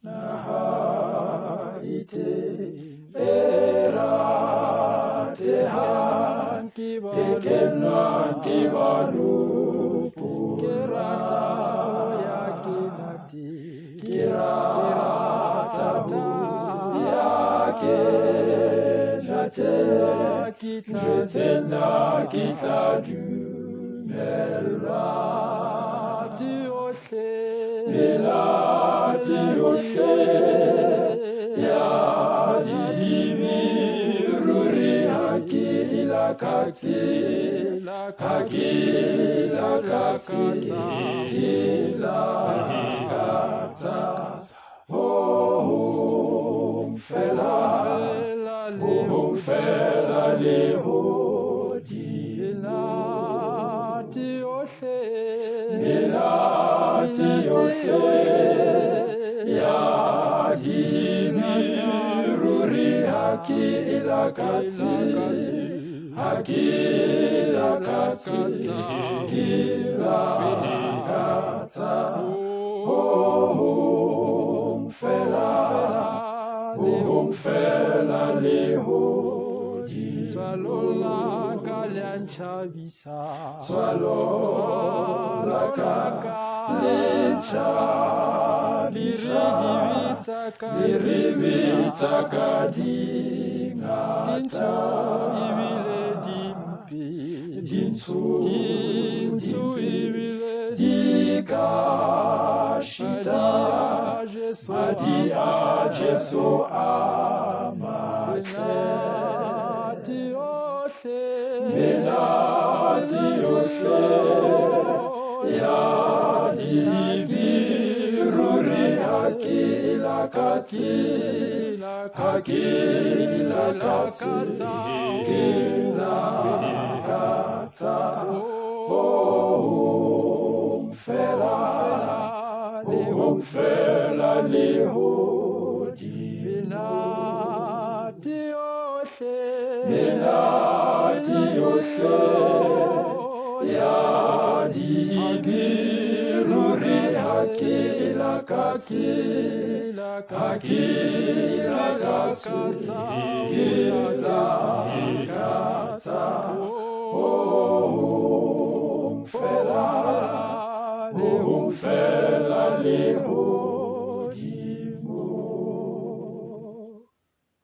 naha ite eratehan ekenwan kibalupu kirata yakinati kirata yakinate jetena kita dumela dioshe ya jibiruri hakilakati fela lehodi milati oshe ya jibiruri hakilakati fela lehodi swalola kalyanchabisa swalola kalyanchabisa liribitsa kadingata ibile dimpi dinsu ibile dikashita adia jesu amache Menati oshe ya jibiruri hakilakati fela lehodi menati oshe ya jibiruri hakilakati fela lehodi